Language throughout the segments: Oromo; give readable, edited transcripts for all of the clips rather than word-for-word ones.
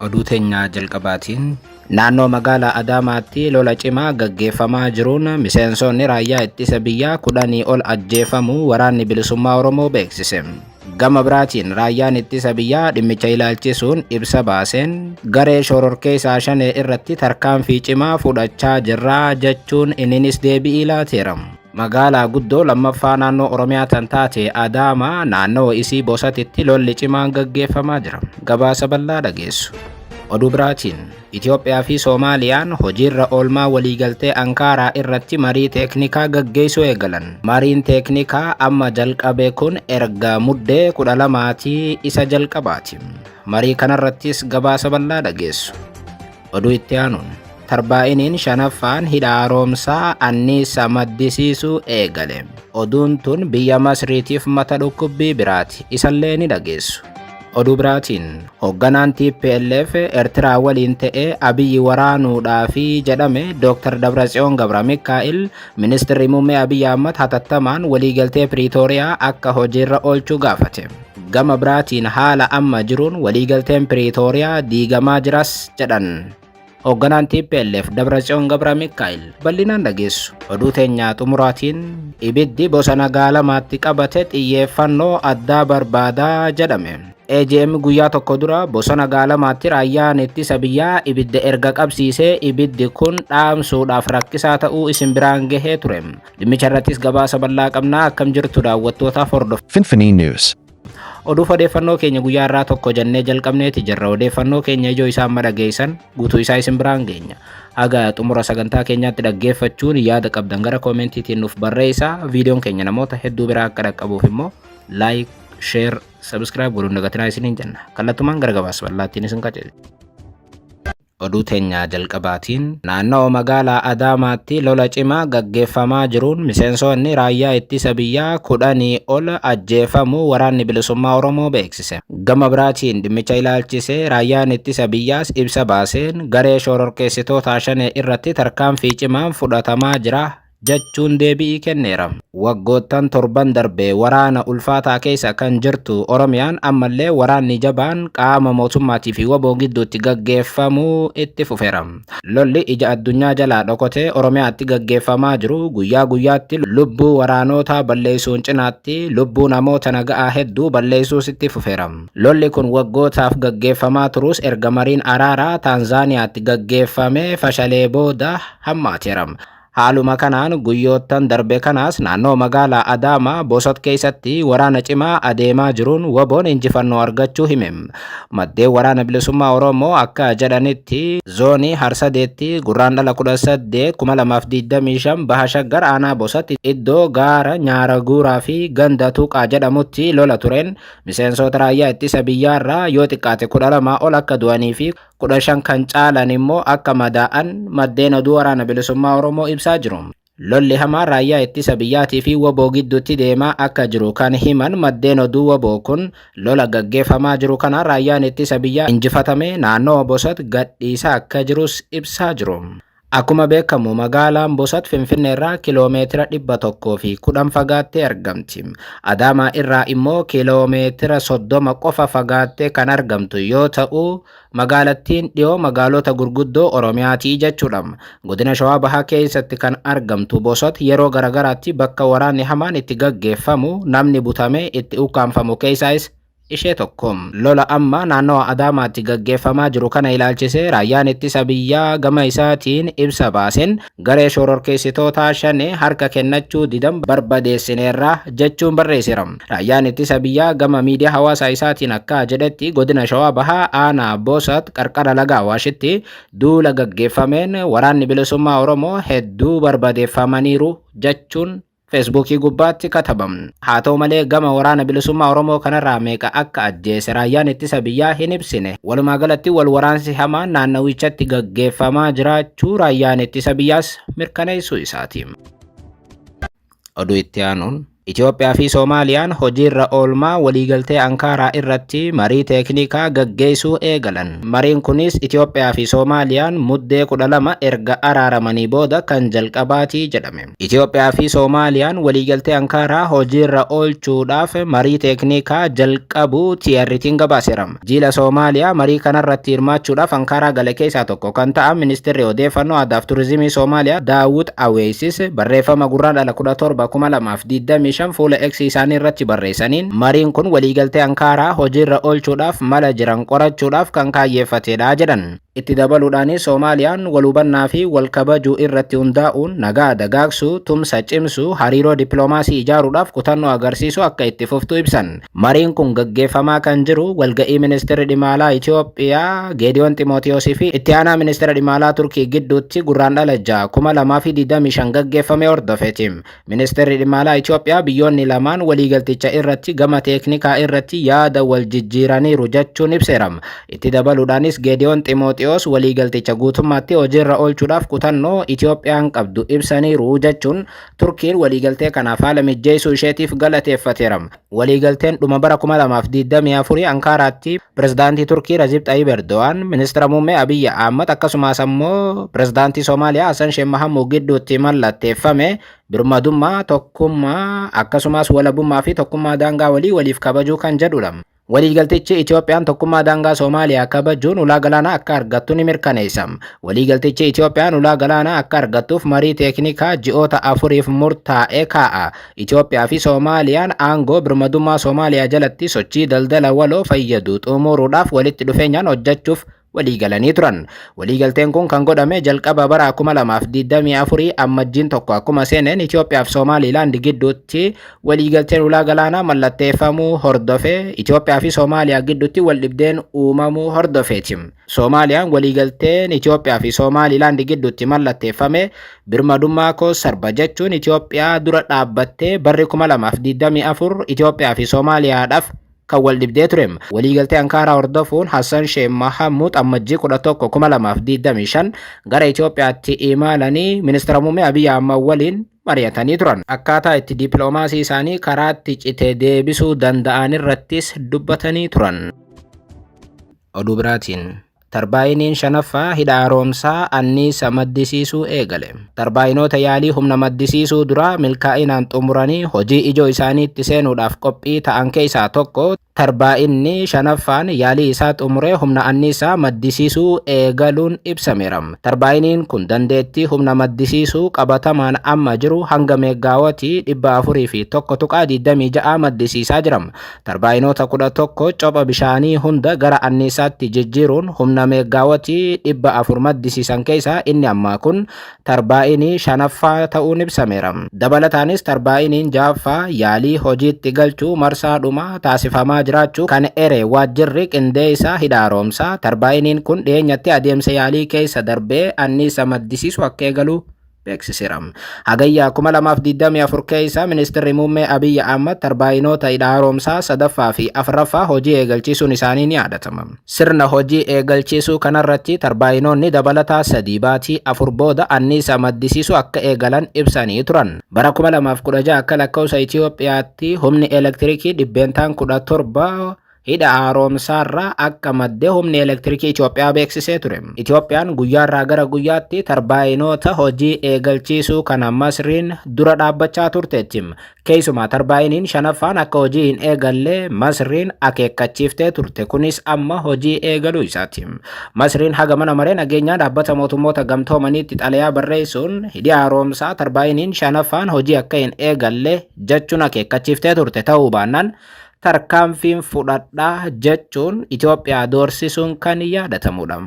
oduu teenyaa jalqabaatiin naannoo magaalaa Adaamaatti lola cimaa gaggeeffamaa jiruun miseensonni raayyaa ittisa biyyaa 10 ol ajjeefamuu waraanni bilisummaa Oromoo beeksise. Gama biraatiin raayyaan ittisa biyyaa dhimmicha ilaalchisuun ibsa baaseen garee shororkeessaa shanee irratti tarkaanfii cimaa fudhachaa jirraa jechuun innis deebii laateera. Magaalaa guddoo lammaffaa naannoo Oromiyaa tan taate Adaamaa naannoo isii Bosatitti lolli cimaan gaggeeffamaa jira. Gabaasa bal'aa dhageessu. Oduu biraatiin Itoophiyaa fi Soomaaliyaan hojiirra oolmaa waliigaltee Ankaaraa irratti marii teeknikaa gaggeessuu eegalan. Mariin teeknikaa amma jalqabe kun erga muddee 12 isa jalqabaati. Marii kanarrattis gabaasa bal'aa dhageessu. Oduu itti aanuun tarbaa'iniin shanaffaan hidha haaromsaa anniisa maddisiisuu eegale. Oduun tun biyya Masriitiif mata dhukkubbii biraati. Isallee ni dhageessu. Oduu biraatiin hoogganaan TPLF Eertiraa waliin ta'ee Abiyyi waraanuudhaafi jedhame Dr. Dabratsiyoon Gabramikaa'el ministeerri muummee Abiyyi Ahmad hatattamaan waliigaltee Piriitooriyaa akka hojiirra oolchuu gaafate. Gama biraatiin haala amma jiruun waliigalteen Piriitooriyaa diigamaa jiras jedhan. Hoogganaan TPLF Dabratsiyoon Gabramikaa'el bal'inaan dhageessu. Oduu teenyaa xumuraatiin ibiddi bosona Gaalamaatti qabate xiyyeeffannoo addaa barbaadaa jedhame. AGM guyyaa tokko dura bosona Gaalamaatti raayyaan ittisa biyyaa ibidda erga qabsiisee ibiddi kun dhaamsuudhaaf rakkisaa ta'uu isin biraan gahee ture. Dhimmicha irrattis gabaasa bal'aa qabnaa. Akkam jirtu daawwattootaaf hordoftoota Finfinnee News. Oduuf odeeffannoo keenya guyyaa irraa tokko jennee jalqabneeti jirra. Odeeffannoo keenya ijoo isaa amma dhageessan guutuu isaa isin biraan geenya. Haga xumura sagantaa keenyaatti dhaggeeffachuun yaada qabdan gara koomentiitiin nuuf barreessaa. Viidiyoon keenya namoota hedduu biraa akka dhaqqabuuf immoo like, share, subscribe godhuun dagatinaa isiniin jenna. Kallattumaan gara gabaasa bal'aattiin isin qajeelcha. Oduu teenyaa jalqabaatiin naannoo magaalaa Adaamaatti lola cimaa gaggeeffamaa jiruun miseensonni raayyaa ittisa biyyaa 10 ol ajjeefamuu waraanni bilisummaa Oromoo beeksise. Gama biraatiin dhimmicha ilaalchisee raayyaan ittisa biyyaas ibsa baaseen garee shororkeessitoota shanee irratti tarkaanfii cimaan fudhatamaa jira jechuun deebii kenneera. Waggoottan torban darbee waraana ulfaataa keessa kan jirtu Oromiyaan ammallee waraanni jabaan qaama mootummaatii fi waboo gidduutti gaggeeffamuu itti fufeera. Lolli ija addunyaa jalaa dhokotee Oromiyaatti gaggeeffamaa jiru guyyaa guyyaatti lubbuu waraanotaa balleessuun cinaatti lubbuu namoota nagaa hedduu balleessuus itti fufeera. Lolli kun waggootaaf gaggeeffamaa turus erga mariin araaraa Taanzaaniyaatti gaggeeffamee fashalee booda hammaateera. Haaluma kanaan guyyoottan darbe kanaas naannoo magaalaa Adaamaa Bosot keessatti waraana cimaa adeemaa jiruun waboon injifannoo argachuu hime. Maddeen waraana bilisummaa Oromoo akka jedhanitti zoonii Harsadeetti gurraandhala 18 2025 baha Shaggar aanaa Bosot iddoo gaara Nyaara Guuraa fi ganda Tuqaa jedhamutti lola tureen miseensota raayyaa ittisa biyyaarraa yoo xiqqaate 12 ol akka du'anii fi 15 kan caalan immoo akka madaa'an maddeen oduu waraana bilisummaa Oromoo ibsaa jiru. Lolli hamaan raayyaa ittisa biyyaatii fi waboo gidduutti deemaa akka jiru kan himan maddeen oduu waboo kun lola gaggeeffamaa jiru kana raayyaan ittisa biyyaa injifatamee naannoo Bosot gadhiisaa akka jirus ibsaa jiru. Akkuma beekamu magaalaan Bosot Finfinnee irraa kiloomeetira 110 fagaattee argamti. Adaamaa irraa immoo kiloomeetira 30 qofa fagaattee kan argamtu yoo ta'u magaalattiin dhiyoo magaalota gurguddoo Oromiyaatii jechuudha. Godina Shawaa Bahaa keessatti kan argamtu Bosot yeroo garagaraatti bakka waraanni hamaan itti gaggeeffamu namni butamee itti ukkaanfamu keessaas ishee tokko. Lola amma naannoo Adaamaatti gaggeeffamaa jiru kana ilaalchisee raayyaan ittisa biyyaa gama isaatiin ibsa baaseen garee shororkeessitoota shanee harka kennachuu didan barbadeessineerra jechuun barreesseera. Raayyaan ittisa biyyaa gama miidiyaa hawaasaa isaatiin akka jedhetti godina Shawaa Bahaa aanaa Bosot qarqara laga Awaashitti duula gaggeeffameen waraanni bilisummaa Oromoo hedduu barbadeeffamaniiru jechuun Facebookii gubbaatti katabam. Haa ta'u malee gama waraana bilisummaa Oromoo kanarraa meeqa akka ajjeese raayyaan ittisa biyyaa hin ibsine. Walumaa galatti wal waraansi hamaan naannawichatti gaggeeffamaa jiraachuu raayyaan ittisa biyyaas mirkaneessuu isaati. Oduu itti aanuun Itoophiyaa fi Soomaaliyaan hojiirra oolmaa waliigaltee Ankaaraa irratti marii teeknikaa gaggeessuu eegalan. Mariin kunis Itoophiyaa fi Soomaaliyaan muddee 12 erga araaramanii booda kan jalqabaatii jedhame. Itoophiyaa fi Soomaaliyaan waliigaltee Ankaaraa hojiirra oolchuudhaaf marii teeknikaa jalqabuu TRT'n gabaaseera. Jiila Soomaaliyaa marii kanarratti hirmaachuudhaaf Ankaaraa gala keessaa tokko kan ta'an Ministeerri Odeeffannoo Aadaaf Turizimii Soomaaliyaa Daawud Aweesis barreeffama gurraandhala 17/2025 fuula X isaanii irratti barreessaniin mariin kun waliigaltee Ankaaraa hojiirra oolchuudhaaf mala jiran qorachuudhaaf kan kaayyeeffatedha jedhan. Itti dabaluudhaanis Soomaaliyaan walhubannaa fi walkabajuu irratti hundaa'uun nagaa dagaagsuu, tumsa cimsuu, hariiroo dippiloomaasii ijaaruudhaaf kutannoo agarsiisuu akka itti fuftu ibsan. Mariin kun gaggeeffamaa kan jiru walga'ii Ministeerri Dhimma Alaa Itoophiyaa Geediyoon Ximootiyoosii fi itti aanaa Ministeera Dhimma Alaa Turkii gidduutti gurraandhala 6/2025 gaggeeffame hordofeeti. Ministeerri Dhimma Alaa Itoophiyaa biyyoonni lamaan waliigalticha irratti gama teeknikaa irratti yaada wal jijjiiraniiru jechuun ibseera. Itti dabaluudhaanis Geediyoon Ximootiyoos waliigalticha guutummaatti hojiirra oolchuudhaaf kutannoo Itoophiyaan qabdu ibsaniiru jechuun Turkiin waliigaltee kanaaf haala mijeessuu isheetiif galateeffateera. Waliigalteen dhuma bara 2024 Ankaaraatti pirezidaantii Turkii Rajab Tayyip Erdogan, ministeera muummee Abiy Ahmad akkasumas ammoo pirezidaantii Soomaaliyaa Hassan Sheikh Mohamud gidduutti mallatteeffame birmadummaa, tokkummaa akkasumas walabummaa fi tokkummaa daangaa waliif kabajuu kan jedhudha. Waliigaltichi Itoophiyaan tokkummaa daangaa Soomaaliyaa kabajuun ulaa galaanaa akka argattu ni mirkaneessa. Waliigaltichi Itoophiyaan ulaa galaanaa akka argattuuf marii teeknikaa ji'oota 4f murtaa'e kaa'a. Itoophiyaa fi Soomaaliyaan aangoo birmadummaa Soomaaliyaa jalatti sochii daldala waloo fayyadu xumuruudhaaf walitti dhufeenyaan hojjechuuf waliigalanii turan. Waliigalteen kun kan godhame jalqaba bara 2024 ammajjiin tokko akkuma seeneen Itoophiyaa fi Somaaliilaand gidduutti waliigalteen ulaa galaanaa mallatteeffamuu hordofe Itoophiyaa fi Soomaaliyaa gidduutti waldhibdeen uumamuu hordofeeti. Soomaaliyaan waliigalteen Itoophiyaa fi Somaaliilaand gidduutti mallatteeffame birmadummaa koo sarba jechuun Itoophiyaa dura dhaabbattee barri 2024 Itoophiyaa fi Soomaaliyaadhaaf kan waldhibdee ture. Waliigaltee Ankaaraa hordofuun Hassan Sheikh Mohamud ammajjii 11/2025 gara Itoophiyaatti imalanii ministeera muummee Abiy Ahmad waliin mari'atanii turan. Akkaataa itti dippiloomaasii isaanii karaatti citee deebisuu danda'an irrattis dubbatanii turan. Oduu biraatiin Tarbaayiniin shanaffaa hidha haaromsaa anniisa maddisiisuu eegale. Tarbaayinoota yaalii humna maddisiisuu dura milkaa'inaan xumuranii hojii ijoo isaaniitti seenuudhaaf qophii ta'an keessaa tokko tarbaa'inni shanaffaan yaalii isaa xumuree humna anniisaa maddisiisuu eegaluun ibsameera. Tarbaayiniin kun dandeettii humna maddisiisuu qabatamaan amma jiru hanga meeggaawatii 401.26 maddisiisaa jira. Tarbaayinoota 11 copha bishaanii hunda gara anniisaatti jijjiiruun humna meeggaawatii 400 maddisiisan keessaa inni ammaa kun tarbaayinii shanaffaa ta'uun ibsameera. Dabalataanis tarbaayiniin ja'affaa yaalii hojiitti galchuu marsaadhuma taasifamaa jiraachuu kan ere waajjirri qindeessaa hidha haaromsaa. Tarbaayiniin kun dhiyeenyatti adeemsa yaalii keessa darbee anniisa maddisiisu akka eegalu beeksiseera. Hagayyaa 2024 keessa ministeerri muummee Abiy Ahmad tarbaayinoota hidha haaromsaa sadaffaa fi afuraffaa hojii eegalchiisuun isaanii ni yaadatama. Sirna hojii eegalchiisuu kanarratti tarbaayinoonni dabalataa 3 baatii 4 booda anniisa maddisiisuu akka eegalan ibsanii turan. Bara 2016 akka lakkoofsa Itoophiyaatti humni elektirikii dhibbeentaan 17 hidha haaromsaarraa akka madde humni elektirikii Itoophiyaa beeksisee ture. Itoophiyaan guyyaarraa gara guyyaatti tarbaayinoota hojii eegalchiisuu kana Masriin dura dhaabbachaa turteetti. Keessumaa tarbaayiniin shanaffaan akka hojii hin eegalle Masriin akeekkachiiftee turte. Kunis amma hojii eegaluu isaati. Masriin haga mana maree nageenyaa dhaabbata mootummoota gamtoomaniitti xalayaa barreessuun hidhi haaromsaa tarbaayiniin shanaffaan hojii akka hin eegalle jechuun akeekkachiiftee turte ta'uu baannaan tarkaanfiin fudhadhaa jechuun Itoophiyaa doorsisuun kan yaadatamudha.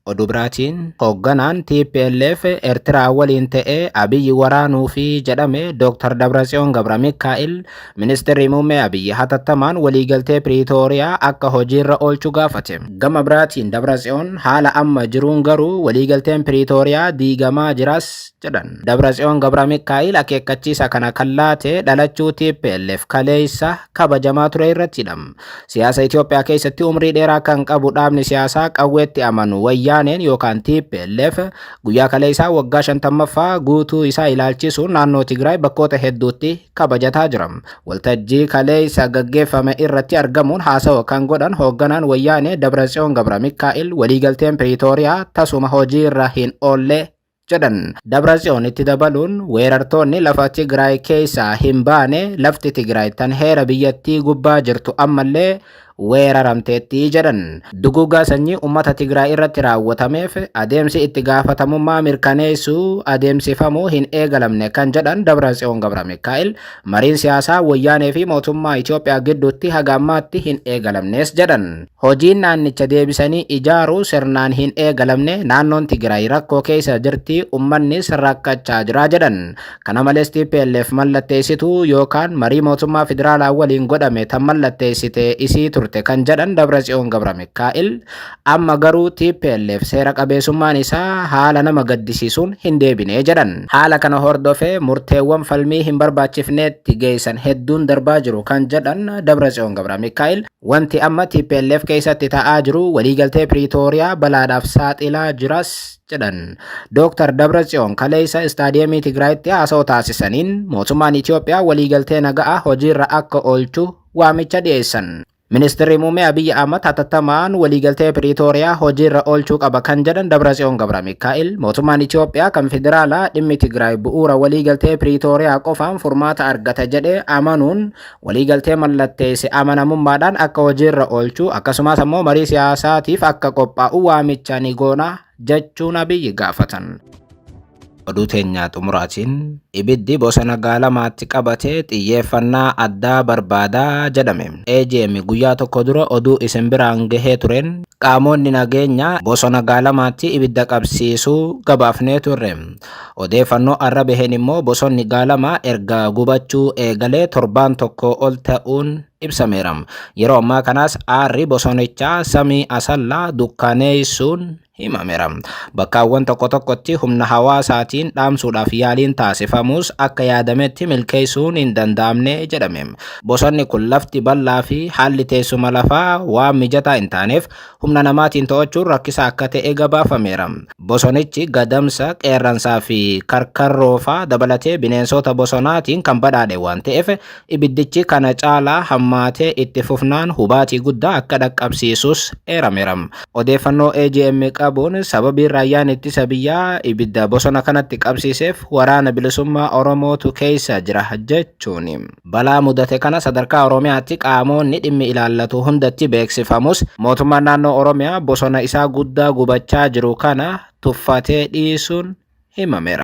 Oduu biraatiin hoogganaan TPLF Eertiraa waliin ta'ee Abiyyi waraanuu fi jedhame Dr. Dabratsiyoon Gabramikaa'el ministeerri muummee Abiyyi hatattamaan waliigaltee Piriitooriyaa akka hojiirra oolchuu gaafate. Gama biraatiin Dabratsiyoon haala amma jiruun garuu waliigalteen Piriitooriyaa diigamaa jiras jedhan. Dabratsiyoon Gabramikaa'el akeekkachiisa kana kan laate dhalachuu TPLF kaleessa kabajamaa ture irrattidha. Siyaasa Itoophiyaa keessatti umrii dheeraa kan qabu dhaabni siyaasaa qawweetti amanu wayyaa wayyaaneen yookaan TPLF guyyaa kaleessaa waggaa 50ffaa guutuu isaa ilaalchisuun naannoo Tigraay bakkoota hedduutti kabajataa jira. Waltajjii kaleessa gaggeeffame irratti argamuun haasawa kan godhan hoogganaan wayyaanee Dabratsiyoon Gabramikaa'el waliigalteen Piriitooriyaa tasuma hojii irra hin oolle jedhan. Dabratsiyoon itti dabaluun weerartoonni lafa Tigraay keessaa hin baane lafti Tigraay tan heera biyyattii gubbaa jirtu ammallee weeraramteetti jedhan. Duguugaa sanyii uummata Tigraay irratti raawwatameef adeemsi itti gaafatamummaa mirkaneessuu adeemsifamuu hin eegalamne kan jedhan Dabratsiyoon Gabramikaa'el mariin siyaasaa wayyaanee fi mootummaa Itoophiyaa gidduutti haga ammaatti hin eegalamnes jedhan. Hojiin naannicha deebisanii ijaaruu sirnaan hin eegalamne naannoon Tigraay rakkoo keessa jirti uummannis rakkachaa jira jedhan. Kana malees TPLF mallatteessituu yookaan marii mootummaa federaalaa waliin godhame tan mallatteessite isii turte kan jedhan Dabratsiyoon Gabramikaa'el amma garuu TPLF seera qabeessummaan isaa haala nama gaddisiisuun hin deebine jedhan. Haala kana hordofee murteewwan falmii hin barbaachifneetti geessan hedduun darbaa jiru kan jedhan Dabratsiyoon Gabramikaa'el wanti amma TPLF keessatti ta'aa jiru waliigaltee Piriitooriyaa balaadhaaf saaxilaa jiras jedhan. Dr. Dabratsiyoon kaleessa istaadiyeemii Tigraayitti haasawaa taasisaniin mootummaan Itoophiyaa waliigaltee nagaa hojiirra akka oolchu waamicha dhiyeessan. Ministeerri muummee Abiy Ahmad hatattamaan waliigaltee Piriitooriyaa hojiirra oolchuu qaba kan jedhan Dabratsiyoon Gabramikaa'el mootummaan Itoophiyaa kan federaalaa dhimmi Tigraay bu'uura waliigaltee Piriitooriyaa qofaan furmaata argata jedhee amanuun waliigaltee mallatteesse amanamummaadhaan akka hojiirra oolchuu akkasumas ammoo marii siyaasaatiif akka qophaa'u waamicha ni goona jechuun Abiy gaafatan. Oduu teenya xumuraatiin ibiddi bosona Gaalamaatti qabatee xiyyeeffannaa addaa barbaadaa jedhame. AGM guyyaa tokko dura oduu isin biraan gahee tureen qaamonni nageenyaa bosona Gaalamaatti ibidda qabsiisuu gabaafnee turre. Odeeffannoo arra baheen immoo bosonni Gaalamaa erga gubachuu eegalee torbaan tokko ol ta'uun ibsameera. Yeroo ammaa kanas aarri bosonichaa samii asallaa dukkaneessuun himameera. Bakkaawwan tokko tokkotti humna hawaasaatiin dhaamsuudhaaf yaaliin taasifamus akka yaadametti milkeessuun hin danda'amne jedhame. Bosonni kun lafti bal'aa fi haalli teessuma lafaa waan mijataa hin taaneef humna namaatiin to'achuun rakkisaa akka ta'e gabaafameera. Bosonichi gadamsa, qeerransaa fi karkarroofaa dabalatee bineensota bosonaatiin kan badhaadhe waan ta'eef ibiddichi kana caalaa hammaatee itti fufnaan hubaatii guddaa akka dhaqqabsiisus eerameera. Odeeffannoo AGM qabuun sababii raayyaan ittisa biyyaa ibidda bosona kanatti qabsiiseef waraana bilisummaa Oromootu keessa jira jechuun. Balaa mudate kana sadarkaa Oromiyaatti qaamonni dhimmi ilaallatu hundatti beeksifamus mootummaan naannoo Oromiyaa bosona isaa guddaa gubachaa jiru kana tuffatee dhiisuun himameera.